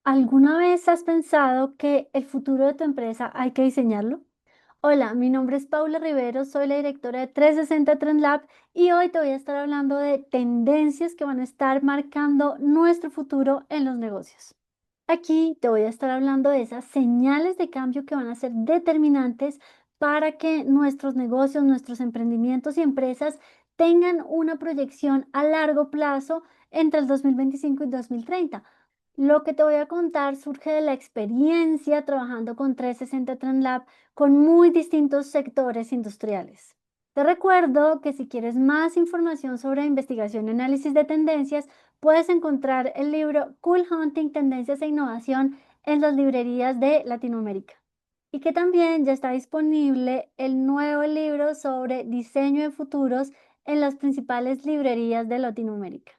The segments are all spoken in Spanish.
¿Alguna vez has pensado que el futuro de tu empresa hay que diseñarlo? Hola, mi nombre es Paula Rivero, soy la directora de 360 Trend Lab y hoy te voy a estar hablando de tendencias que van a estar marcando nuestro futuro en los negocios. Aquí te voy a estar hablando de esas señales de cambio que van a ser determinantes para que nuestros negocios, nuestros emprendimientos y empresas tengan una proyección a largo plazo entre el 2025 y 2030. Lo que te voy a contar surge de la experiencia trabajando con 360 Trend Lab con muy distintos sectores industriales. Te recuerdo que si quieres más información sobre investigación y análisis de tendencias, puedes encontrar el libro Cool Hunting, Tendencias e Innovación en las librerías de Latinoamérica. Y que también ya está disponible el nuevo libro sobre diseño de futuros en las principales librerías de Latinoamérica.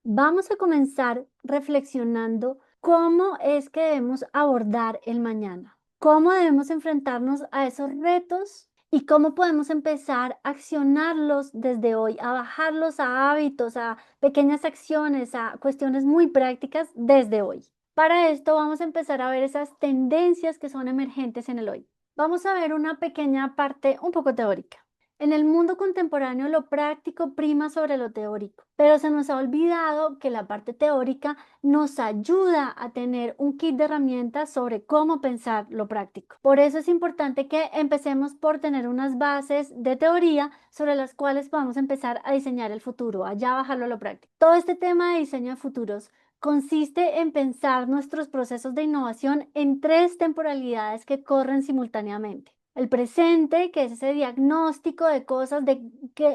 Vamos a comenzar reflexionando cómo es que debemos abordar el mañana, cómo debemos enfrentarnos a esos retos y cómo podemos empezar a accionarlos desde hoy, a bajarlos a hábitos, a pequeñas acciones, a cuestiones muy prácticas desde hoy. Para esto vamos a empezar a ver esas tendencias que son emergentes en el hoy. Vamos a ver una pequeña parte un poco teórica. En el mundo contemporáneo lo práctico prima sobre lo teórico, pero se nos ha olvidado que la parte teórica nos ayuda a tener un kit de herramientas sobre cómo pensar lo práctico. Por eso es importante que empecemos por tener unas bases de teoría sobre las cuales podamos empezar a diseñar el futuro, allá bajarlo a lo práctico. Todo este tema de diseño de futuros consiste en pensar nuestros procesos de innovación en tres temporalidades que corren simultáneamente. El presente, que es ese diagnóstico de cosas, de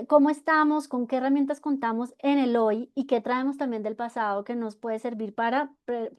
cómo estamos, con qué herramientas contamos en el hoy y qué traemos también del pasado que nos puede servir para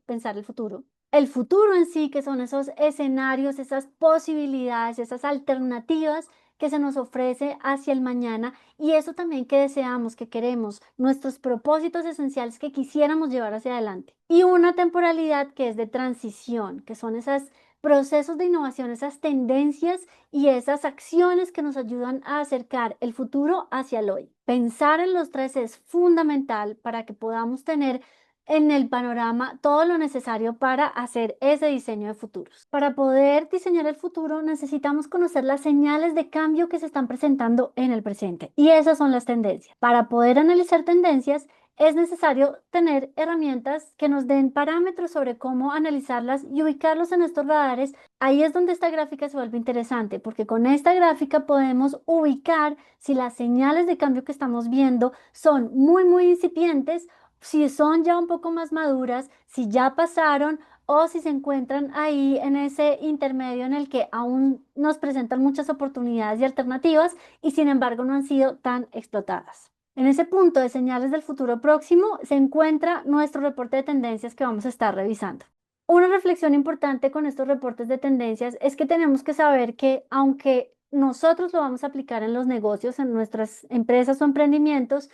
pensar el futuro. El futuro en sí, que son esos escenarios, esas posibilidades, esas alternativas que se nos ofrece hacia el mañana y eso también que deseamos, que queremos, nuestros propósitos esenciales que quisiéramos llevar hacia adelante. Y una temporalidad que es de transición, que son esas procesos de innovación, esas tendencias y esas acciones que nos ayudan a acercar el futuro hacia el hoy. Pensar en los tres es fundamental para que podamos tener en el panorama todo lo necesario para hacer ese diseño de futuros. Para poder diseñar el futuro necesitamos conocer las señales de cambio que se están presentando en el presente y esas son las tendencias. Para poder analizar tendencias es necesario tener herramientas que nos den parámetros sobre cómo analizarlas y ubicarlos en estos radares. Ahí es donde esta gráfica se vuelve interesante, porque con esta gráfica podemos ubicar si las señales de cambio que estamos viendo son muy incipientes, si son ya un poco más maduras, si ya pasaron o si se encuentran ahí en ese intermedio en el que aún nos presentan muchas oportunidades y alternativas y sin embargo no han sido tan explotadas. En ese punto de señales del futuro próximo se encuentra nuestro reporte de tendencias que vamos a estar revisando. Una reflexión importante con estos reportes de tendencias es que tenemos que saber que aunque nosotros lo vamos a aplicar en los negocios, en nuestras empresas o emprendimientos,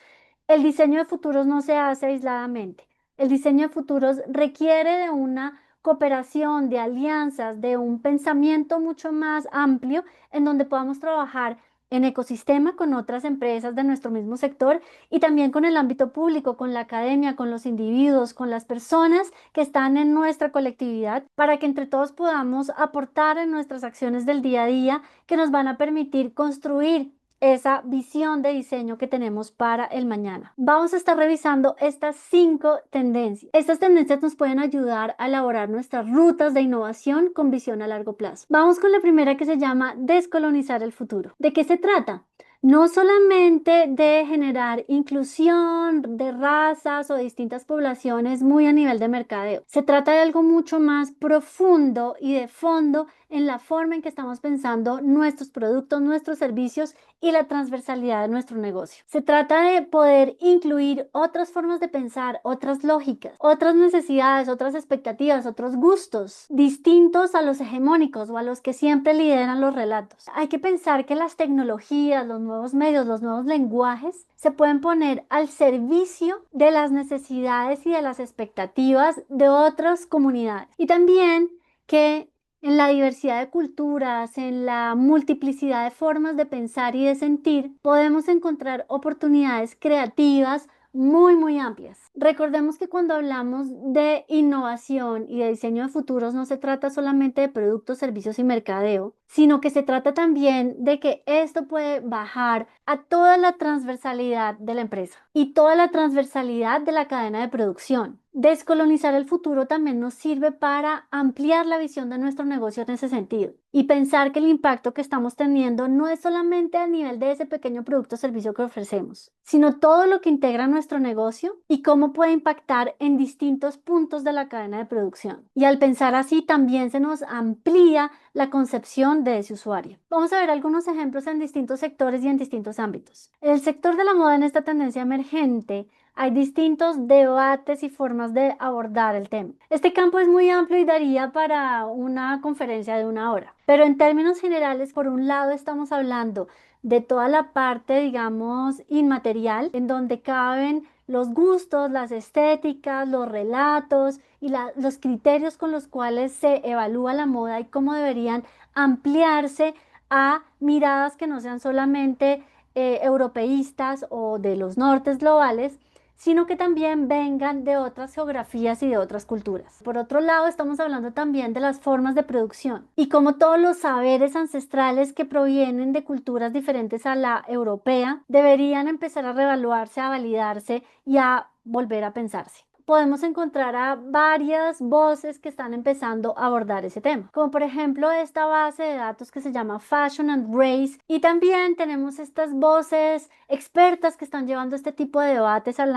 el diseño de futuros no se hace aisladamente. El diseño de futuros requiere de una cooperación, de alianzas, de un pensamiento mucho más amplio en donde podamos trabajar en ecosistema con otras empresas de nuestro mismo sector y también con el ámbito público, con la academia, con los individuos, con las personas que están en nuestra colectividad, para que entre todos podamos aportar en nuestras acciones del día a día que nos van a permitir construir esa visión de diseño que tenemos para el mañana. Vamos a estar revisando estas 5 tendencias. Estas tendencias nos pueden ayudar a elaborar nuestras rutas de innovación con visión a largo plazo. Vamos con la primera que se llama descolonizar el futuro. ¿De qué se trata? No solamente de generar inclusión de razas o de distintas poblaciones muy a nivel de mercadeo. Se trata de algo mucho más profundo y de fondo en la forma en que estamos pensando nuestros productos, nuestros servicios y la transversalidad de nuestro negocio. Se trata de poder incluir otras formas de pensar, otras lógicas, otras necesidades, otras expectativas, otros gustos distintos a los hegemónicos o a los que siempre lideran los relatos. Hay que pensar que las tecnologías, los nuevos medios, los nuevos lenguajes se pueden poner al servicio de las necesidades y de las expectativas de otras comunidades. Y también que en la diversidad de culturas, en la multiplicidad de formas de pensar y de sentir, podemos encontrar oportunidades creativas muy amplias. Recordemos que cuando hablamos de innovación y de diseño de futuros no se trata solamente de productos, servicios y mercadeo, sino que se trata también de que esto puede bajar a toda la transversalidad de la empresa y toda la transversalidad de la cadena de producción. Descolonizar el futuro también nos sirve para ampliar la visión de nuestro negocio en ese sentido y pensar que el impacto que estamos teniendo no es solamente a nivel de ese pequeño producto o servicio que ofrecemos, sino todo lo que integra nuestro negocio y cómo puede impactar en distintos puntos de la cadena de producción. Y al pensar así también se nos amplía la concepción de ese usuario. Vamos a ver algunos ejemplos en distintos sectores y en distintos ámbitos. En el sector de la moda, en esta tendencia emergente, hay distintos debates y formas de abordar el tema. Este campo es muy amplio y daría para una conferencia de una hora. Pero en términos generales, por un lado estamos hablando de toda la parte, digamos, inmaterial, en donde caben los gustos, las estéticas, los relatos y los criterios con los cuales se evalúa la moda y cómo deberían ampliarse a miradas que no sean solamente europeístas o de los nortes globales, sino que también vengan de otras geografías y de otras culturas. Por otro lado, estamos hablando también de las formas de producción y cómo todos los saberes ancestrales que provienen de culturas diferentes a la europea deberían empezar a reevaluarse, a validarse y a volver a pensarse. Podemos encontrar a varias voces que están empezando a abordar ese tema, como por ejemplo esta base de datos que se llama Fashion and Race, y también tenemos estas voces expertas que están llevando este tipo de debates al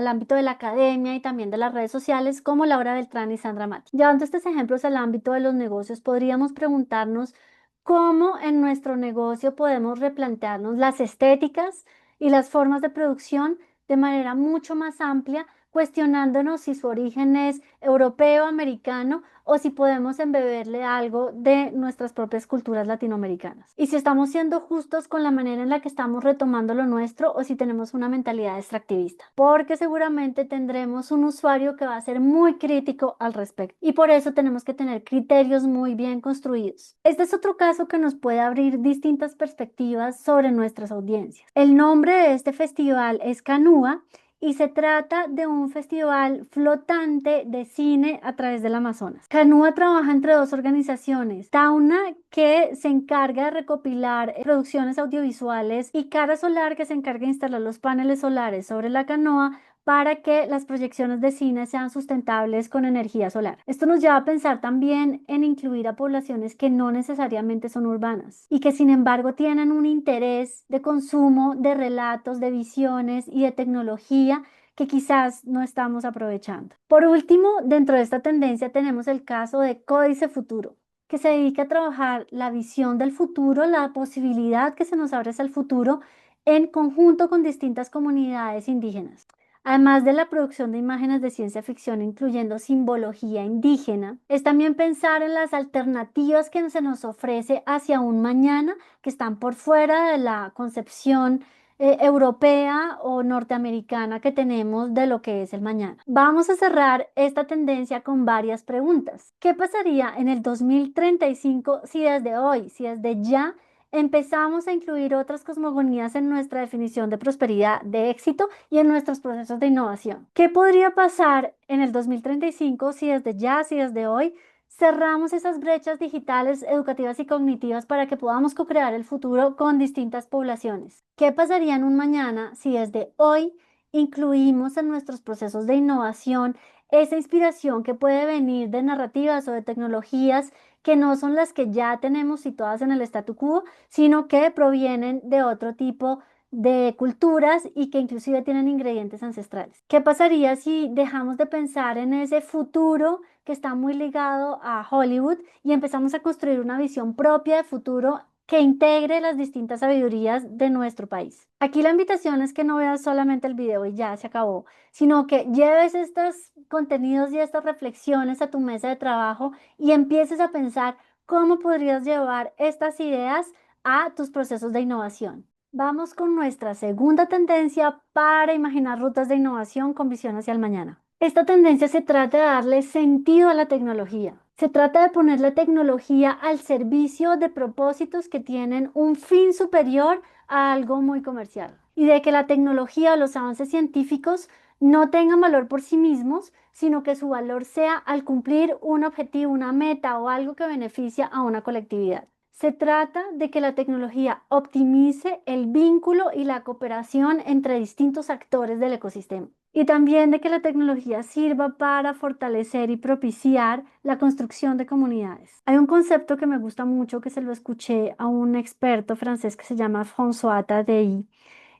ámbito de la academia y también de las redes sociales, como Laura Beltrán y Sandra Mati. Llevando estos ejemplos al ámbito de los negocios, podríamos preguntarnos cómo en nuestro negocio podemos replantearnos las estéticas y las formas de producción de manera mucho más amplia, cuestionándonos si su origen es europeo, americano o si podemos embeberle algo de nuestras propias culturas latinoamericanas. Y si estamos siendo justos con la manera en la que estamos retomando lo nuestro o si tenemos una mentalidad extractivista, porque seguramente tendremos un usuario que va a ser muy crítico al respecto y por eso tenemos que tener criterios muy bien construidos. Este es otro caso que nos puede abrir distintas perspectivas sobre nuestras audiencias. El nombre de este festival es Canúa y se trata de un festival flotante de cine a través del Amazonas. Canúa trabaja entre dos organizaciones, Tauna, que se encarga de recopilar producciones audiovisuales, y Cara Solar, que se encarga de instalar los paneles solares sobre la canoa para que las proyecciones de cine sean sustentables con energía solar. Esto nos lleva a pensar también en incluir a poblaciones que no necesariamente son urbanas y que sin embargo tienen un interés de consumo, de relatos, de visiones y de tecnología que quizás no estamos aprovechando. Por último, dentro de esta tendencia tenemos el caso de Códice Futuro, que se dedica a trabajar la visión del futuro, la posibilidad que se nos abre hacia el futuro en conjunto con distintas comunidades indígenas. Además de la producción de imágenes de ciencia ficción incluyendo simbología indígena, es también pensar en las alternativas que se nos ofrece hacia un mañana que están por fuera de la concepción europea o norteamericana que tenemos de lo que es el mañana. Vamos a cerrar esta tendencia con varias preguntas. ¿Qué pasaría en el 2035 si desde hoy, si desde ya empezamos a incluir otras cosmogonías en nuestra definición de prosperidad, de éxito y en nuestros procesos de innovación? ¿Qué podría pasar en el 2035 si desde ya, si desde hoy cerramos esas brechas digitales, educativas y cognitivas para que podamos co-crear el futuro con distintas poblaciones? ¿Qué pasaría en un mañana si desde hoy incluimos en nuestros procesos de innovación esa inspiración que puede venir de narrativas o de tecnologías que no son las que ya tenemos situadas en el statu quo, sino que provienen de otro tipo de culturas y que inclusive tienen ingredientes ancestrales? ¿Qué pasaría si dejamos de pensar en ese futuro que está muy ligado a Hollywood y empezamos a construir una visión propia de futuro que integre las distintas sabidurías de nuestro país? Aquí la invitación es que no veas solamente el video y ya se acabó, sino que lleves estos contenidos y estas reflexiones a tu mesa de trabajo y empieces a pensar cómo podrías llevar estas ideas a tus procesos de innovación. Vamos con nuestra segunda tendencia para imaginar rutas de innovación con visión hacia el mañana. Esta tendencia se trata de darle sentido a la tecnología. Se trata de poner la tecnología al servicio de propósitos que tienen un fin superior a algo muy comercial. y de que la tecnología o los avances científicos no tengan valor por sí mismos, sino que su valor sea al cumplir un objetivo, una meta o algo que beneficia a una colectividad. Se trata de que la tecnología optimice el vínculo y la cooperación entre distintos actores del ecosistema. Y también de que la tecnología sirva para fortalecer y propiciar la construcción de comunidades. Hay un concepto que me gusta mucho que se lo escuché a un experto francés que se llama François Tadei,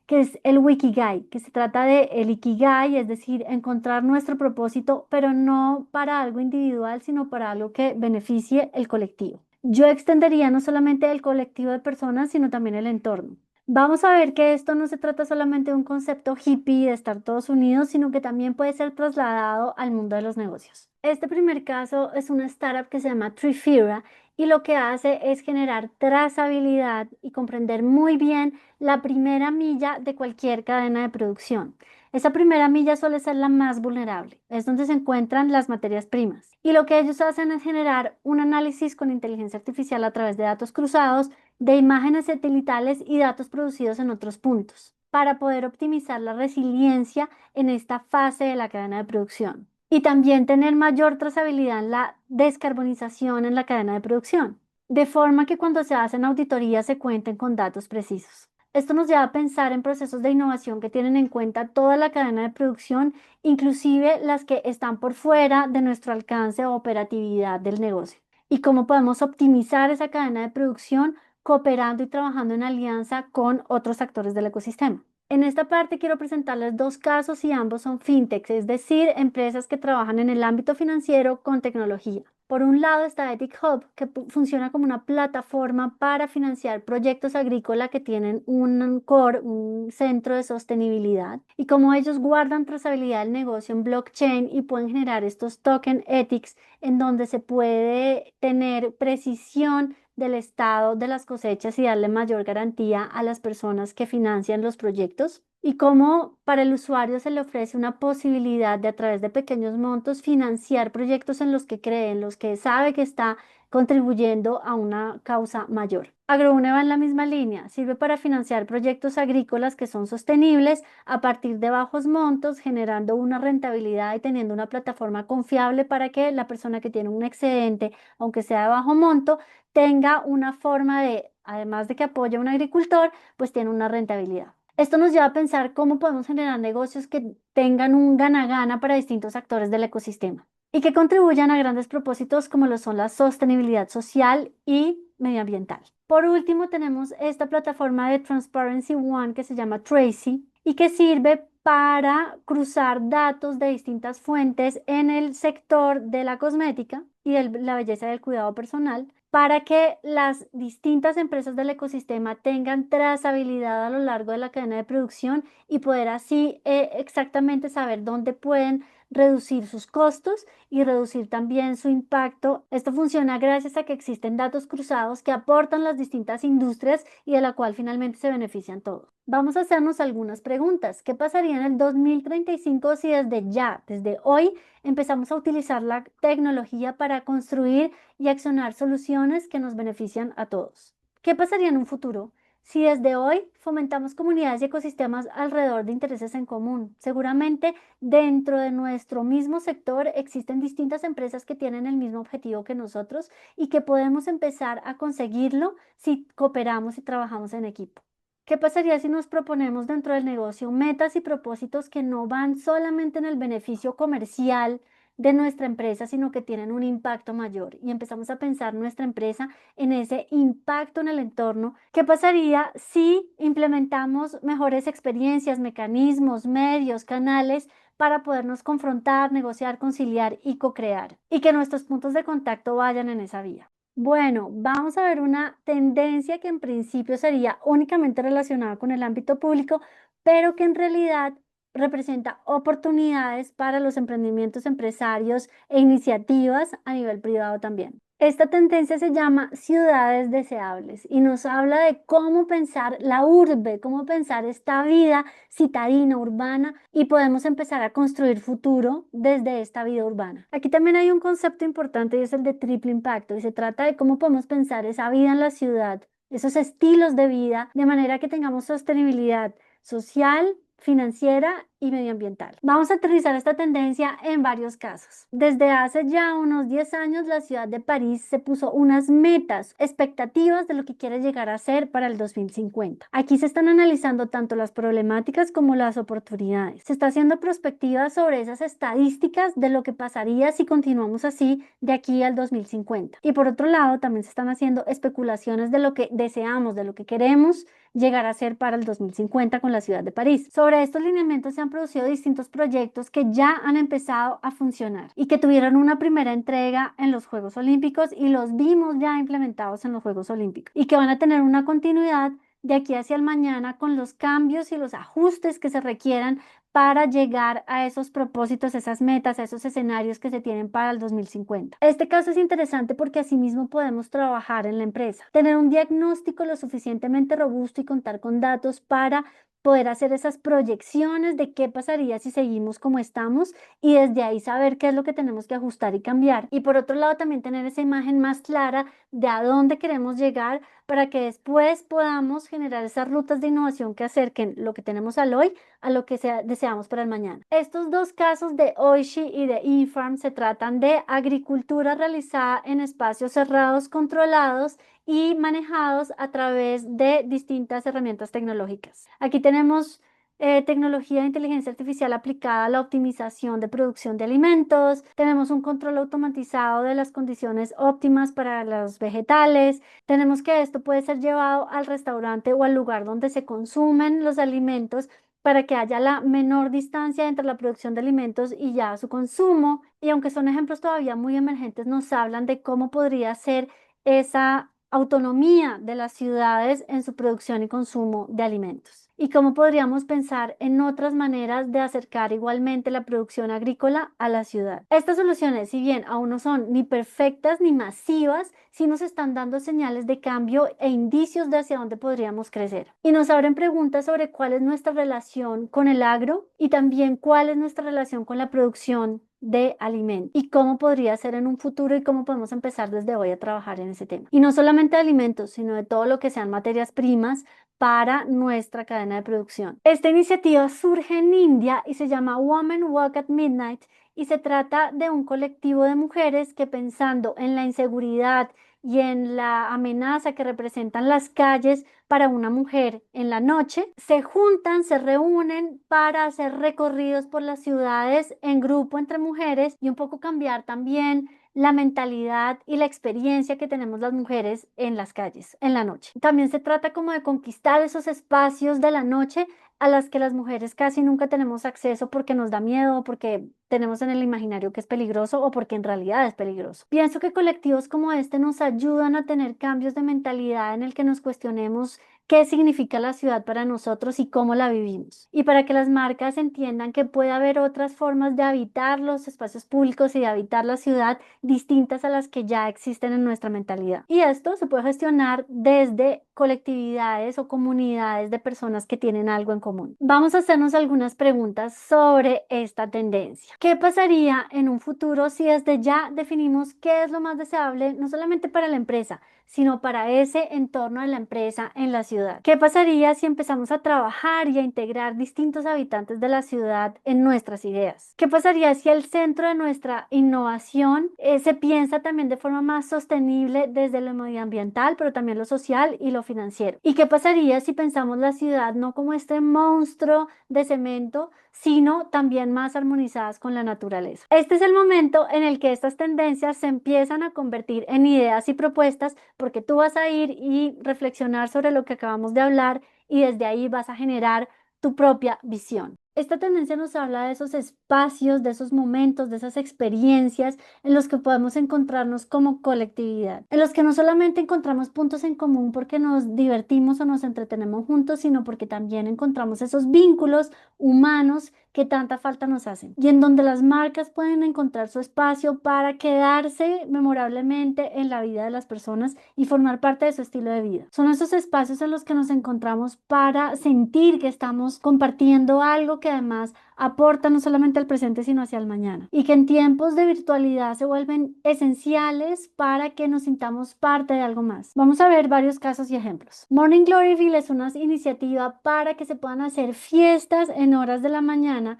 que es el Wikigai, que se trata de el Ikigai, es decir, encontrar nuestro propósito, pero no para algo individual, sino para algo que beneficie el colectivo. Yo extendería no solamente el colectivo de personas, sino también el entorno. Vamos a ver que esto no se trata solamente de un concepto hippie de estar todos unidos, sino que también puede ser trasladado al mundo de los negocios. Este primer caso es una startup que se llama Trifera y lo que hace es generar trazabilidad y comprender muy bien la primera milla de cualquier cadena de producción. Esa primera milla suele ser la más vulnerable, es donde se encuentran las materias primas. Y lo que ellos hacen es generar un análisis con inteligencia artificial a través de datos cruzados, de imágenes satelitales y datos producidos en otros puntos, para poder optimizar la resiliencia en esta fase de la cadena de producción. Y también tener mayor trazabilidad en la descarbonización en la cadena de producción, de forma que cuando se hacen auditorías se cuenten con datos precisos. Esto nos lleva a pensar en procesos de innovación que tienen en cuenta toda la cadena de producción, inclusive las que están por fuera de nuestro alcance o operatividad del negocio, y cómo podemos optimizar esa cadena de producción cooperando y trabajando en alianza con otros actores del ecosistema. En esta parte quiero presentarles dos casos y ambos son fintechs, es decir, empresas que trabajan en el ámbito financiero con tecnología. Por un lado está Ethic Hub, que funciona como una plataforma para financiar proyectos agrícolas que tienen un core, un centro de sostenibilidad. Y como ellos guardan trazabilidad del negocio en blockchain y pueden generar estos token ethics en donde se puede tener precisión del estado de las cosechas y darle mayor garantía a las personas que financian los proyectos, y cómo para el usuario se le ofrece una posibilidad de a través de pequeños montos financiar proyectos en los que cree, en los que sabe que está contribuyendo a una causa mayor. Agrone va en la misma línea, sirve para financiar proyectos agrícolas que son sostenibles a partir de bajos montos, generando una rentabilidad y teniendo una plataforma confiable para que la persona que tiene un excedente, aunque sea de bajo monto, tenga una forma de, además de que apoya a un agricultor, pues tiene una rentabilidad. Esto nos lleva a pensar cómo podemos generar negocios que tengan un gana-gana para distintos actores del ecosistema y que contribuyan a grandes propósitos como lo son la sostenibilidad social y medioambiental. Por último, tenemos esta plataforma de Transparency One que se llama Tracy y que sirve para cruzar datos de distintas fuentes en el sector de la cosmética y de la belleza y del cuidado personal, para que las distintas empresas del ecosistema tengan trazabilidad a lo largo de la cadena de producción y poder así exactamente saber dónde pueden reducir sus costos y reducir también su impacto. Esto funciona gracias a que existen datos cruzados que aportan las distintas industrias y de la cual finalmente se benefician todos. Vamos a hacernos algunas preguntas. ¿Qué pasaría en el 2035 si desde ya, desde hoy, empezamos a utilizar la tecnología para construir y accionar soluciones que nos benefician a todos? ¿Qué pasaría en un futuro si desde hoy fomentamos comunidades y ecosistemas alrededor de intereses en común? Seguramente dentro de nuestro mismo sector existen distintas empresas que tienen el mismo objetivo que nosotros y que podemos empezar a conseguirlo si cooperamos y trabajamos en equipo. ¿Qué pasaría si nos proponemos dentro del negocio metas y propósitos que no van solamente en el beneficio comercial de nuestra empresa, sino que tienen un impacto mayor y empezamos a pensar nuestra empresa en ese impacto en el entorno? ¿Qué pasaría si implementamos mejores experiencias, mecanismos, medios, canales para podernos confrontar, negociar, conciliar y co-crear y que nuestros puntos de contacto vayan en esa vía? Bueno, vamos a ver una tendencia que en principio sería únicamente relacionada con el ámbito público, pero que en realidad representa oportunidades para los emprendimientos empresarios e iniciativas a nivel privado también. Esta tendencia se llama ciudades deseables y nos habla de cómo pensar la urbe, cómo pensar esta vida citadina, urbana, y podemos empezar a construir futuro desde esta vida urbana. Aquí también hay un concepto importante y es el de triple impacto y se trata de cómo podemos pensar esa vida en la ciudad, esos estilos de vida, de manera que tengamos sostenibilidad, social, financiera y medioambiental. Vamos a aterrizar esta tendencia en varios casos. Desde hace ya unos 10 años, la ciudad de París se puso unas metas, expectativas de lo que quiere llegar a ser para el 2050. Aquí se están analizando tanto las problemáticas como las oportunidades. Se está haciendo prospectiva sobre esas estadísticas de lo que pasaría si continuamos así de aquí al 2050. Y por otro lado, también se están haciendo especulaciones de lo que deseamos, de lo que queremos llegar a ser para el 2050 con la ciudad de París. Sobre estos lineamientos se han producido distintos proyectos que ya han empezado a funcionar y que tuvieron una primera entrega en los Juegos Olímpicos y los vimos ya implementados en los Juegos Olímpicos y que van a tener una continuidad de aquí hacia el mañana con los cambios y los ajustes que se requieran para llegar a esos propósitos, esas metas, a esos escenarios que se tienen para el 2050. Este caso es interesante porque asimismo podemos trabajar en la empresa, tener un diagnóstico lo suficientemente robusto y contar con datos para poder hacer esas proyecciones de qué pasaría si seguimos como estamos y desde ahí saber qué es lo que tenemos que ajustar y cambiar. Y por otro lado también tener esa imagen más clara de a dónde queremos llegar para que después podamos generar esas rutas de innovación que acerquen lo que tenemos al hoy a lo que deseamos para el mañana. Estos dos casos de Oishi y de eFarm se tratan de agricultura realizada en espacios cerrados, controlados y manejados a través de distintas herramientas tecnológicas. Aquí tenemos tecnología de inteligencia artificial aplicada a la optimización de producción de alimentos, tenemos un control automatizado de las condiciones óptimas para los vegetales, tenemos que esto puede ser llevado al restaurante o al lugar donde se consumen los alimentos para que haya la menor distancia entre la producción de alimentos y ya su consumo. Y aunque son ejemplos todavía muy emergentes, nos hablan de cómo podría ser esa autonomía de las ciudades en su producción y consumo de alimentos. Y cómo podríamos pensar en otras maneras de acercar igualmente la producción agrícola a la ciudad. Estas soluciones, si bien aún no son ni perfectas ni masivas, sí nos están dando señales de cambio e indicios de hacia dónde podríamos crecer. Y nos abren preguntas sobre cuál es nuestra relación con el agro y también cuál es nuestra relación con la producción de alimentos y cómo podría ser en un futuro y cómo podemos empezar desde hoy a trabajar en ese tema. Y no solamente de alimentos, sino de todo lo que sean materias primas para nuestra cadena de producción. Esta iniciativa surge en India y se llama Women Walk at Midnight y se trata de un colectivo de mujeres que pensando en la inseguridad y en la amenaza que representan las calles para una mujer en la noche, se juntan, se reúnen para hacer recorridos por las ciudades en grupo entre mujeres y un poco cambiar también la mentalidad y la experiencia que tenemos las mujeres en las calles en la noche. También se trata como de conquistar esos espacios de la noche a las que las mujeres casi nunca tenemos acceso porque nos da miedo, porque tenemos en el imaginario que es peligroso o porque en realidad es peligroso. Pienso que colectivos como este nos ayudan a tener cambios de mentalidad en el que nos cuestionemos qué significa la ciudad para nosotros y cómo la vivimos. Y para que las marcas entiendan que puede haber otras formas de habitar los espacios públicos y de habitar la ciudad distintas a las que ya existen en nuestra mentalidad. Y esto se puede gestionar desde colectividades o comunidades de personas que tienen algo en común. Vamos a hacernos algunas preguntas sobre esta tendencia. ¿Qué pasaría en un futuro si desde ya definimos qué es lo más deseable, no solamente para la empresa, sino para ese entorno de la empresa en la ciudad? ¿Qué pasaría si empezamos a trabajar y a integrar distintos habitantes de la ciudad en nuestras ideas? ¿Qué pasaría si el centro de nuestra innovación se piensa también de forma más sostenible desde lo medioambiental, pero también lo social y lo financiero? ¿Y qué pasaría si pensamos la ciudad no como este monstruo de cemento, sino también más armonizadas con la naturaleza? Este es el momento en el que estas tendencias se empiezan a convertir en ideas y propuestas, porque tú vas a ir y reflexionar sobre lo que acabamos de hablar y desde ahí vas a generar tu propia visión. Esta tendencia nos habla de esos espacios, de esos momentos, de esas experiencias en los que podemos encontrarnos como colectividad, en los que no solamente encontramos puntos en común porque nos divertimos o nos entretenemos juntos, sino porque también encontramos esos vínculos humanos que tanta falta nos hacen y en donde las marcas pueden encontrar su espacio para quedarse memorablemente en la vida de las personas y formar parte de su estilo de vida. Son esos espacios en los que nos encontramos para sentir que estamos compartiendo algo que además aporta no solamente al presente, sino hacia el mañana. Y que en tiempos de virtualidad se vuelven esenciales para que nos sintamos parte de algo más. Vamos a ver varios casos y ejemplos. Morning Gloryville es una iniciativa para que se puedan hacer fiestas en horas de la mañana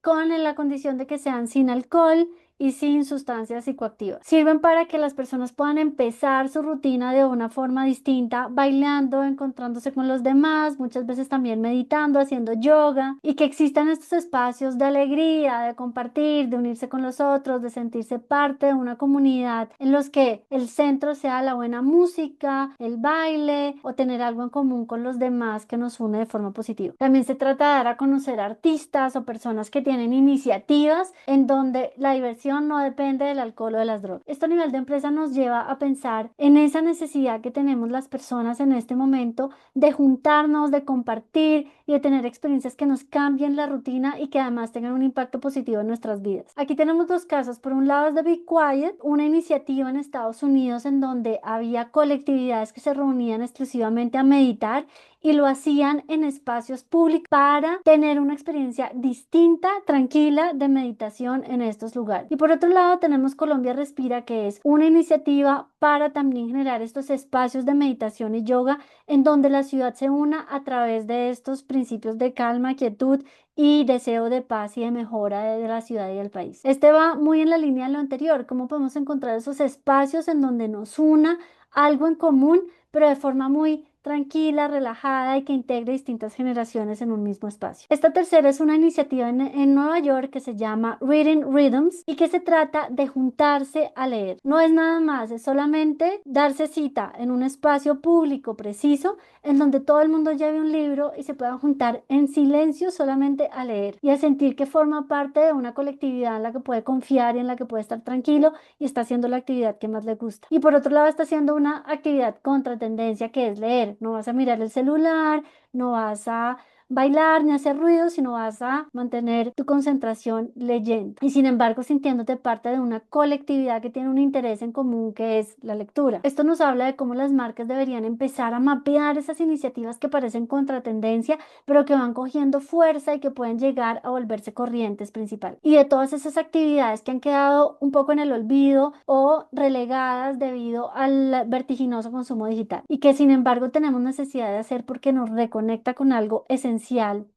con la condición de que sean sin alcohol y sin sustancias psicoactivas. Sirven para que las personas puedan empezar su rutina de una forma distinta, bailando, encontrándose con los demás, muchas veces también meditando, haciendo yoga, y que existan estos espacios de alegría, de compartir, de unirse con los otros, de sentirse parte de una comunidad en los que el centro sea la buena música, el baile o tener algo en común con los demás que nos une de forma positiva. También se trata de dar a conocer artistas o personas que tienen iniciativas en donde la diversión no depende del alcohol o de las drogas. Esto a nivel de empresa nos lleva a pensar en esa necesidad que tenemos las personas en este momento de juntarnos, de compartir y de tener experiencias que nos cambien la rutina y que además tengan un impacto positivo en nuestras vidas. Aquí tenemos dos casos. Por un lado es de Be Quiet, una iniciativa en Estados Unidos en donde había colectividades que se reunían exclusivamente a meditar y lo hacían en espacios públicos para tener una experiencia distinta, tranquila de meditación en estos lugares. Y por otro lado tenemos Colombia Respira, que es una iniciativa para también generar estos espacios de meditación y yoga en donde la ciudad se una a través de estos principios de calma, quietud y deseo de paz y de mejora de la ciudad y del país. Este va muy en la línea de lo anterior, cómo podemos encontrar esos espacios en donde nos una algo en común, pero de forma muy tranquila, relajada y que integre distintas generaciones en un mismo espacio. Esta tercera es una iniciativa en Nueva York que se llama Reading Rhythms y que se trata de juntarse a leer. No es nada más, es solamente darse cita en un espacio público preciso en donde todo el mundo lleve un libro y se puedan juntar en silencio solamente a leer y a sentir que forma parte de una colectividad en la que puede confiar y en la que puede estar tranquilo y está haciendo la actividad que más le gusta. Y por otro lado está haciendo una actividad contra tendencia que es leer. No vas a mirar el celular, no vas a bailar ni hacer ruido, sino vas a mantener tu concentración leyendo. Y sin embargo, sintiéndote parte de una colectividad que tiene un interés en común que es la lectura. Esto nos habla de cómo las marcas deberían empezar a mapear esas iniciativas que parecen contratendencia, pero que van cogiendo fuerza y que pueden llegar a volverse corrientes principal. Y de todas esas actividades que han quedado un poco en el olvido o relegadas debido al vertiginoso consumo digital y que sin embargo tenemos necesidad de hacer porque nos reconecta con algo esencial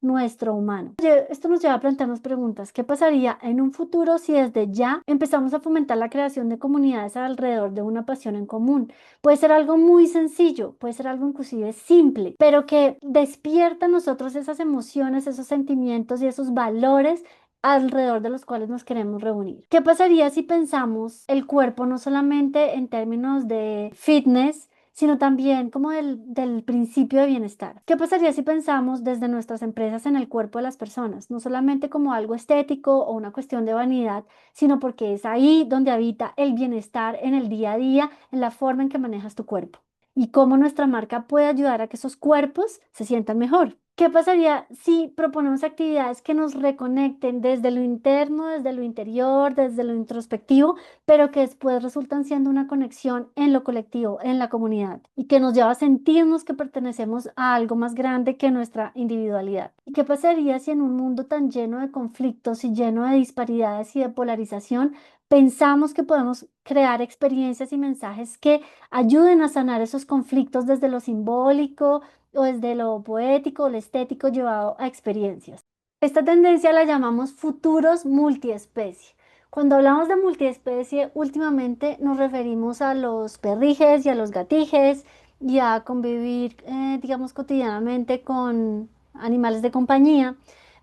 nuestro humano. Esto nos lleva a plantearnos preguntas. ¿Qué pasaría en un futuro si desde ya empezamos a fomentar la creación de comunidades alrededor de una pasión en común? Puede ser algo muy sencillo, puede ser algo inclusive simple, pero que despierta en nosotros esas emociones, esos sentimientos y esos valores alrededor de los cuales nos queremos reunir. ¿Qué pasaría si pensamos el cuerpo no solamente en términos de fitness, sino también como del principio de bienestar? ¿Qué pasaría si pensamos desde nuestras empresas en el cuerpo de las personas, no solamente como algo estético o una cuestión de vanidad, sino porque es ahí donde habita el bienestar en el día a día, en la forma en que manejas tu cuerpo? Y cómo nuestra marca puede ayudar a que esos cuerpos se sientan mejor. ¿Qué pasaría si proponemos actividades que nos reconecten desde lo interno, desde lo interior, desde lo introspectivo, pero que después resultan siendo una conexión en lo colectivo, en la comunidad, y que nos lleva a sentirnos que pertenecemos a algo más grande que nuestra individualidad? ¿Y qué pasaría si en un mundo tan lleno de conflictos y lleno de disparidades y de polarización pensamos que podemos crear experiencias y mensajes que ayuden a sanar esos conflictos desde lo simbólico o desde lo poético o lo estético llevado a experiencias? Esta tendencia la llamamos futuros multiespecie. Cuando hablamos de multiespecie, últimamente nos referimos a los perrijes y a los gatijes y a convivir, digamos, cotidianamente con animales de compañía.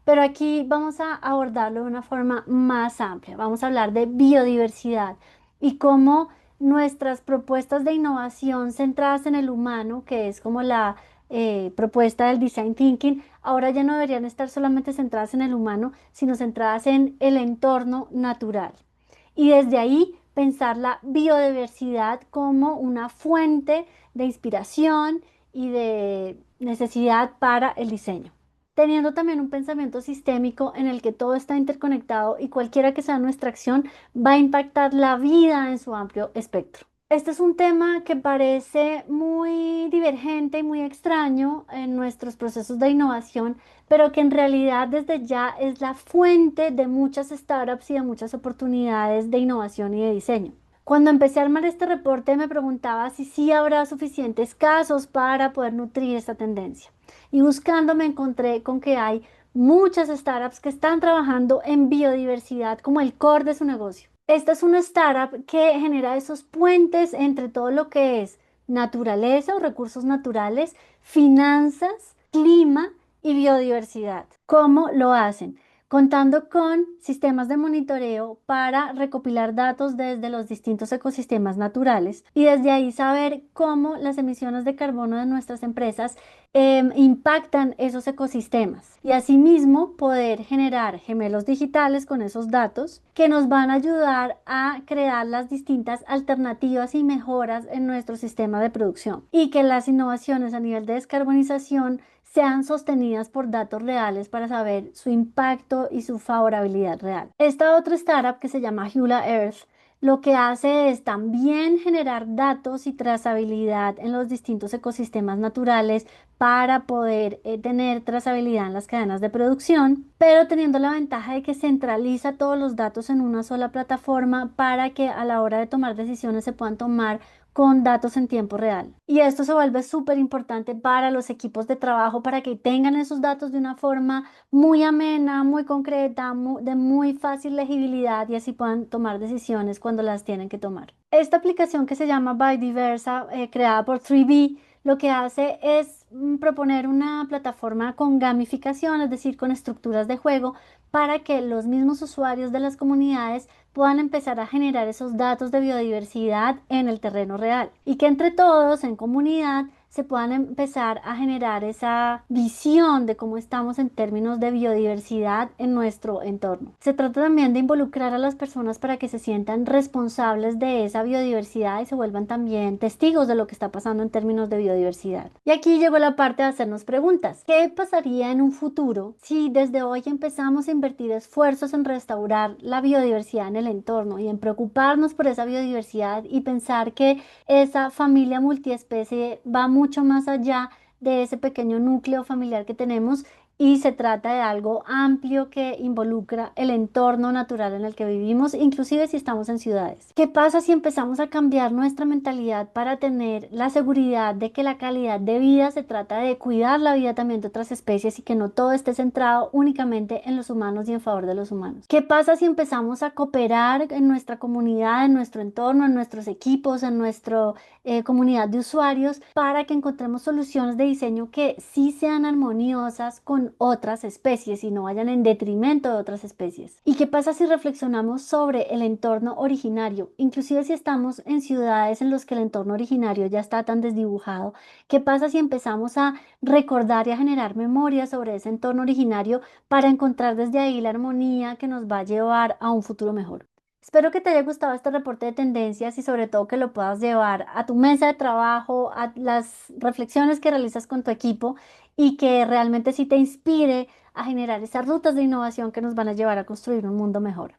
Pero aquí vamos a abordarlo de una forma más amplia. Vamos a hablar de biodiversidad y cómo nuestras propuestas de innovación centradas en el humano, que es como la propuesta del design thinking, ahora ya no deberían estar solamente centradas en el humano, sino centradas en el entorno natural. Y desde ahí pensar la biodiversidad como una fuente de inspiración y de necesidad para el diseño, teniendo también un pensamiento sistémico en el que todo está interconectado y cualquiera que sea nuestra acción va a impactar la vida en su amplio espectro. Este es un tema que parece muy divergente y muy extraño en nuestros procesos de innovación, pero que en realidad desde ya es la fuente de muchas startups y de muchas oportunidades de innovación y de diseño. Cuando empecé a armar este reporte me preguntaba si sí habrá suficientes casos para poder nutrir esta tendencia. Y buscando me encontré con que hay muchas startups que están trabajando en biodiversidad como el core de su negocio. Esta es una startup que genera esos puentes entre todo lo que es naturaleza o recursos naturales, finanzas, clima y biodiversidad. ¿Cómo lo hacen? Contando con sistemas de monitoreo para recopilar datos desde los distintos ecosistemas naturales y desde ahí saber cómo las emisiones de carbono de nuestras empresas impactan esos ecosistemas y asimismo poder generar gemelos digitales con esos datos que nos van a ayudar a crear las distintas alternativas y mejoras en nuestro sistema de producción y que las innovaciones a nivel de descarbonización sean sostenidas por datos reales para saber su impacto y su favorabilidad real. Esta otra startup que se llama Hula Earth lo que hace es también generar datos y trazabilidad en los distintos ecosistemas naturales para poder tener trazabilidad en las cadenas de producción, pero teniendo la ventaja de que centraliza todos los datos en una sola plataforma para que a la hora de tomar decisiones se puedan tomar con datos en tiempo real. Y esto se vuelve súper importante para los equipos de trabajo para que tengan esos datos de una forma muy amena, muy concreta, de muy fácil legibilidad y así puedan tomar decisiones cuando las tienen que tomar. Esta aplicación que se llama Biodiversa, creada por 3B, lo que hace es proponer una plataforma con gamificación, es decir, con estructuras de juego, para que los mismos usuarios de las comunidades puedan empezar a generar esos datos de biodiversidad en el terreno real y que entre todos en comunidad se puedan empezar a generar esa visión de cómo estamos en términos de biodiversidad en nuestro entorno. Se trata también de involucrar a las personas para que se sientan responsables de esa biodiversidad y se vuelvan también testigos de lo que está pasando en términos de biodiversidad. Y aquí llegó la parte de hacernos preguntas. ¿Qué pasaría en un futuro si desde hoy empezamos a invertir esfuerzos en restaurar la biodiversidad en el entorno y en preocuparnos por esa biodiversidad y pensar que esa familia multiespecie va mucho más allá de ese pequeño núcleo familiar que tenemos y se trata de algo amplio que involucra el entorno natural en el que vivimos, inclusive si estamos en ciudades? ¿Qué pasa si empezamos a cambiar nuestra mentalidad para tener la seguridad de que la calidad de vida se trata de cuidar la vida también de otras especies y que no todo esté centrado únicamente en los humanos y en favor de los humanos? ¿Qué pasa si empezamos a cooperar en nuestra comunidad, en nuestro entorno, en nuestros equipos, en nuestra comunidad de usuarios para que encontremos soluciones de diseño que sí sean armoniosas con otras especies y no vayan en detrimento de otras especies? ¿Y qué pasa si reflexionamos sobre el entorno originario? Inclusive si estamos en ciudades en las que el entorno originario ya está tan desdibujado, ¿qué pasa si empezamos a recordar y a generar memorias sobre ese entorno originario para encontrar desde ahí la armonía que nos va a llevar a un futuro mejor? Espero que te haya gustado este reporte de tendencias y sobre todo que lo puedas llevar a tu mesa de trabajo, a las reflexiones que realizas con tu equipo y que realmente sí te inspire a generar esas rutas de innovación que nos van a llevar a construir un mundo mejor.